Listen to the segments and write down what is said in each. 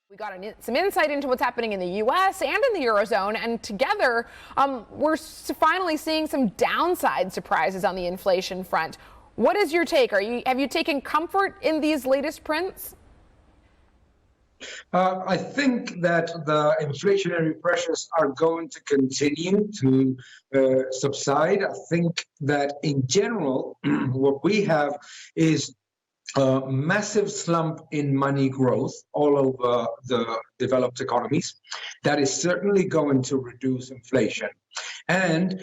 We got some insight into what's happening in the U.S. and in the Eurozone, and together we're finally seeing some downside surprises on the inflation front. What is your take? Have you taken comfort in these latest prints? I think that the inflationary pressures are going to continue to subside. I think that in general, what we have is a massive slump in money growth all over the developed economies. That is certainly going to reduce inflation. And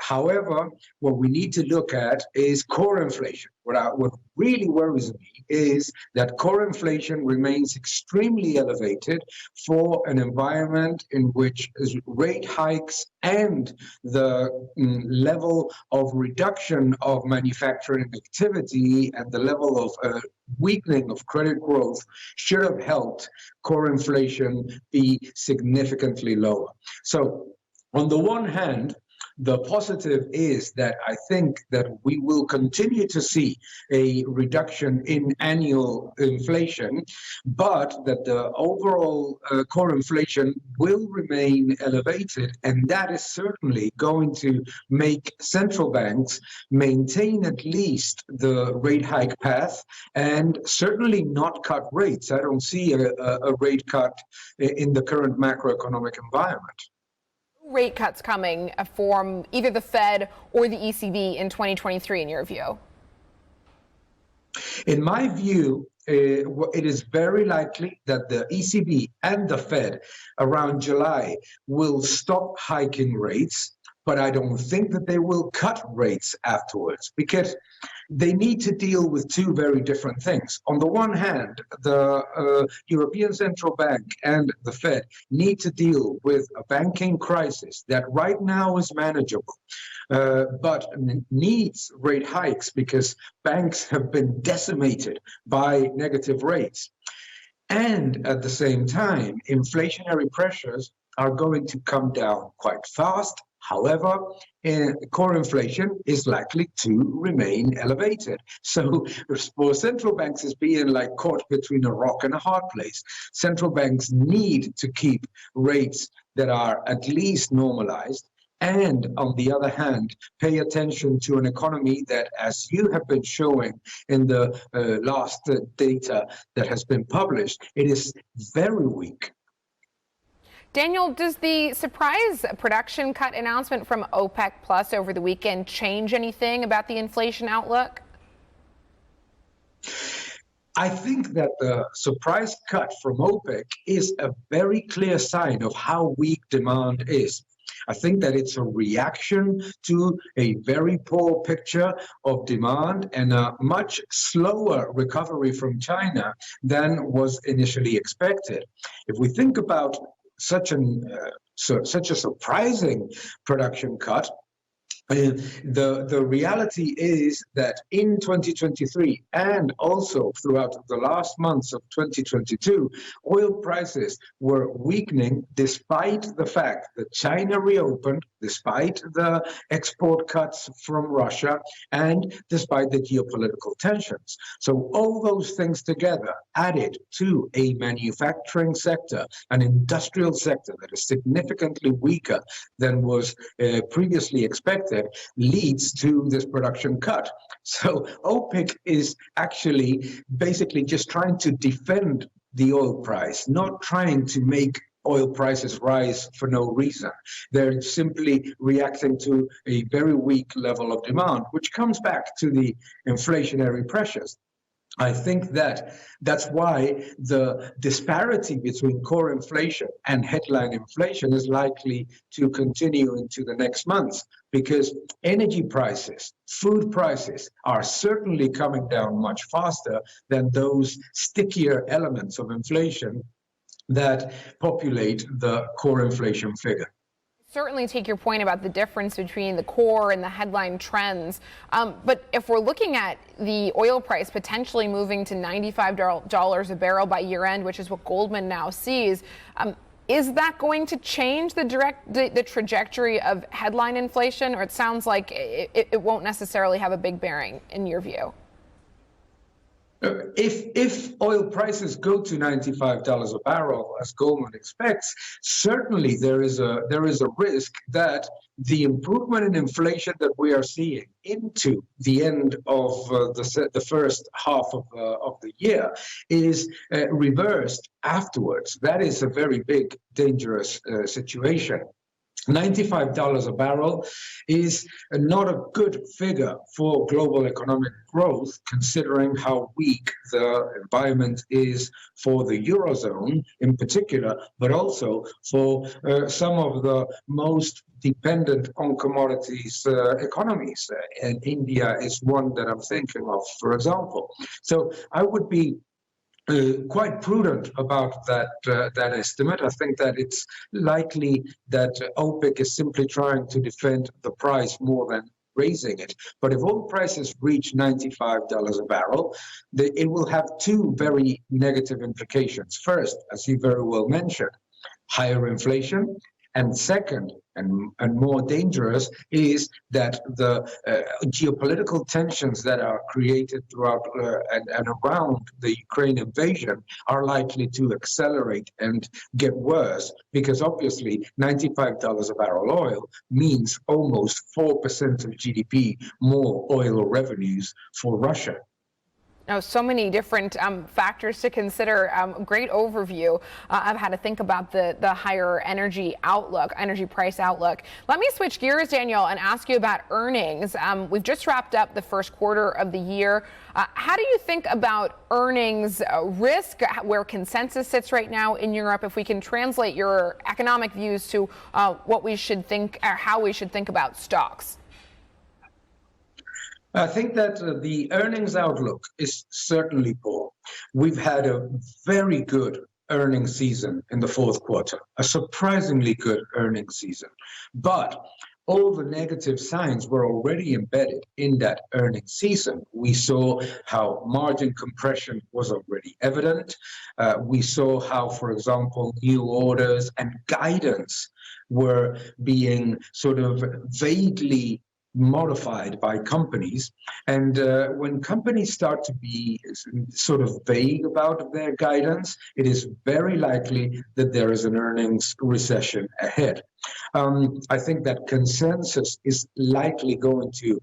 however, what we need to look at is core inflation. What really worries me is that core inflation remains extremely elevated for an environment in which rate hikes and the level of reduction of manufacturing activity and the level of weakening of credit growth should have helped core inflation be significantly lower. So on the one hand, the positive is that I think that we will continue to see a reduction in annual inflation, but that the overall core inflation will remain elevated, and that is certainly going to make central banks maintain at least the rate hike path and certainly not cut rates. I don't see a rate cut in the current macroeconomic environment. Rate cuts coming from either the Fed or the ECB in 2023, in your view? In my view, it is very likely that the ECB and the Fed around July will stop hiking rates, but I don't think that they will cut rates afterwards, because they need to deal with two very different things. On the one hand, the European Central Bank and the Fed need to deal with a banking crisis that right now is manageable, but needs rate hikes because banks have been decimated by negative rates. And at the same time, inflationary pressures are going to come down quite fast. However, core inflation is likely to remain elevated. So for central banks, it's being like caught between a rock and a hard place. Central banks need to keep rates that are at least normalized, and on the other hand, pay attention to an economy that, as you have been showing in the last data that has been published, it is very weak. Daniel, does the surprise production cut announcement from OPEC Plus over the weekend change anything about the inflation outlook? I think that the surprise cut from OPEC is a very clear sign of how weak demand is. I think that it's a reaction to a very poor picture of demand and a much slower recovery from China than was initially expected. If we think about such a surprising production cut, the reality is that in 2023 and also throughout the last months of 2022, oil prices were weakening despite the fact that China reopened, despite the export cuts from Russia, and despite the geopolitical tensions. So all those things together, added to a manufacturing sector, an industrial sector that is significantly weaker than was previously expected, leads to this production cut. So OPEC is actually basically just trying to defend the oil price, not trying to make oil prices rise for no reason. They're simply reacting to a very weak level of demand, which comes back to the inflationary pressures. I think that that's why the disparity between core inflation and headline inflation is likely to continue into the next months, because energy prices, food prices are certainly coming down much faster than those stickier elements of inflation that populate the core inflation figure. Certainly take your point about the difference between the core and the headline trends. But if we're looking at the oil price potentially moving to $95 a barrel by year end, which is what Goldman now sees, Is that going to change the trajectory of headline inflation, or it sounds like it won't necessarily have a big bearing in your view? If oil prices go to $95 a barrel, as Goldman expects, certainly there is a risk that the improvement in inflation that we are seeing into the end of the first half of the year is reversed afterwards. That is a very big, dangerous situation. $95 a barrel is not a good figure for global economic growth, considering how weak the environment is for the Eurozone in particular, but also for some of the most dependent on commodities economies. And India is one that I'm thinking of, for example. So I would be quite prudent about that estimate. I think that it's likely that OPEC is simply trying to defend the price more than raising it. But if oil prices reach $95 a barrel, it will have two very negative implications. First, as you very well mentioned, higher inflation. And second, and more dangerous, is that the geopolitical tensions that are created throughout and around the Ukraine invasion are likely to accelerate and get worse, because obviously $95 a barrel oil means almost 4% of GDP more oil revenues for Russia. Oh, so many different factors to consider. Great overview of how to think about the higher energy price outlook. Let me switch gears, Daniel, and ask you about earnings. We've just wrapped up the first quarter of the year. How do you think about earnings risk, where consensus sits right now in Europe, if we can translate your economic views to what we should think, or how we should think about stocks? I think that the earnings outlook is certainly poor. We've had a very good earnings season in the fourth quarter, a surprisingly good earnings season. But all the negative signs were already embedded in that earnings season. We saw how margin compression was already evident. We saw how, for example, new orders and guidance were being sort of vaguely modified by companies. And when companies start to be sort of vague about their guidance, it is very likely that there is an earnings recession ahead. I think that consensus is likely going to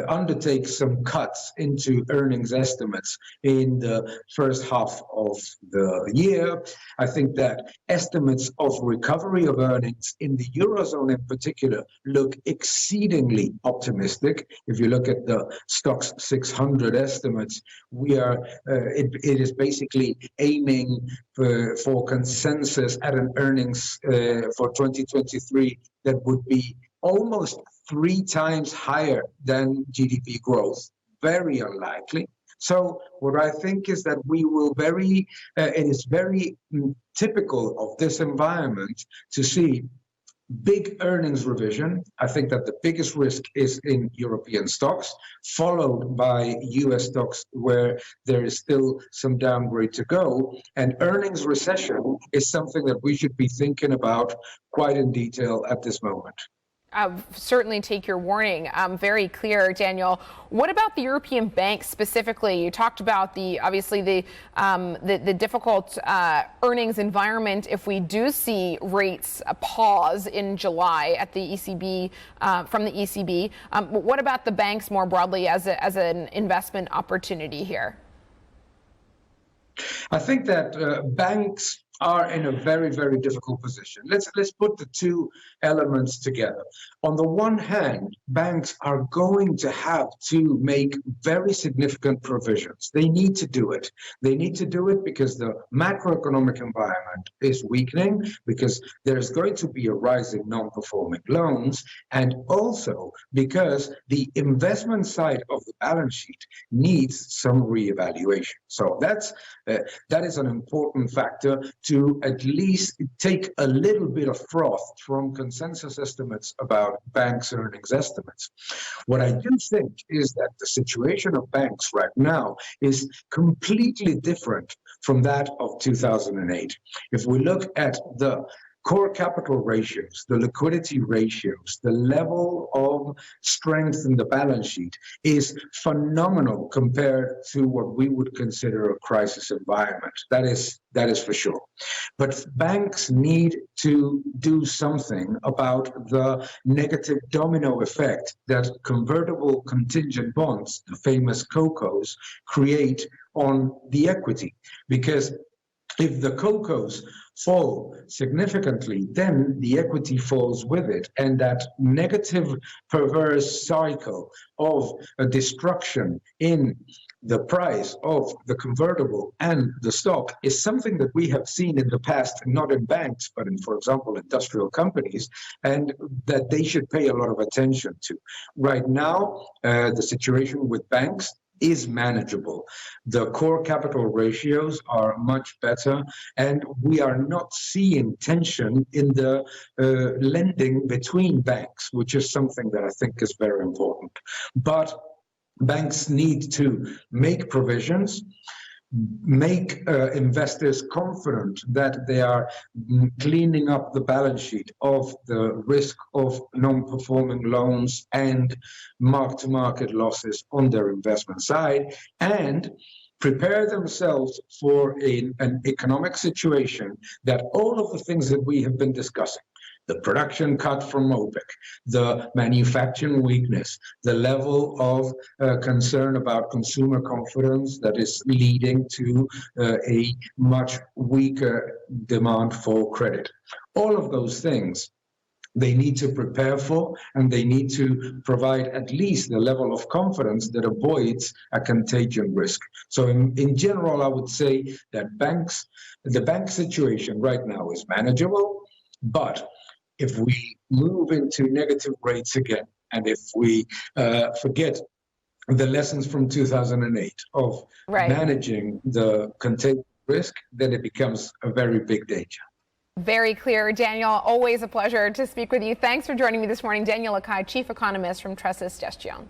undertake some cuts into earnings estimates in the first half of the year. I think that estimates of recovery of earnings in the Eurozone in particular look exceedingly optimistic. If you look at the Stoxx 600 estimates, it is basically aiming for consensus at an earnings for 2023 that would be almost 3 times higher than GDP growth. Very unlikely. So what I think is that we will it is very typical of this environment to see big earnings revision. I think that the biggest risk is in European stocks, followed by US stocks, where there is still some downgrade to go. And earnings recession is something that we should be thinking about quite in detail at this moment. Certainly take your warning. Very clear, Daniel. What about the European banks specifically? You talked about obviously the difficult earnings environment if we do see rates pause in July at the ECB from the ECB. What about the banks more broadly as an investment opportunity here? I think that banks are in a very, very difficult position. Let's put the two elements together. On the one hand, banks are going to have to make very significant provisions. They need to do it. They need to do it because the macroeconomic environment is weakening, because there's going to be a rise in non-performing loans, and also because the investment side of the balance sheet needs some reevaluation. So that is an important factor to at least take a little bit of froth from consensus estimates about banks' earnings estimates. What I do think is that the situation of banks right now is completely different from that of 2008. If we look at the core capital ratios, the liquidity ratios, the level of strength in the balance sheet is phenomenal compared to what we would consider a crisis environment. That is for sure. But banks need to do something about the negative domino effect that convertible contingent bonds, the famous COCOs, create on the equity. Because if the COCOs fall significantly, then the equity falls with it. And that negative perverse cycle of a destruction in the price of the convertible and the stock is something that we have seen in the past, not in banks, but in, for example, industrial companies, and that they should pay a lot of attention to. Right now, the situation with banks is manageable. The core capital ratios are much better, and we are not seeing tension in the lending between banks, which is something that I think is very important. But banks need to make provisions, make investors confident that they are cleaning up the balance sheet of the risk of non-performing loans and mark-to-market losses on their investment side, and prepare themselves for an economic situation that all of the things that we have been discussing, the production cut from OPEC, the manufacturing weakness, the level of concern about consumer confidence that is leading to a much weaker demand for credit. All of those things they need to prepare for, and they need to provide at least the level of confidence that avoids a contagion risk. So in general, I would say that the bank situation right now is manageable, but if we move into negative rates again, and if we forget the lessons from 2008 of managing the contagion risk, then it becomes a very big danger. Very clear, Daniel. Always a pleasure to speak with you. Thanks for joining me this morning. Daniel Lacalle, Chief Economist from Tressis Gestion.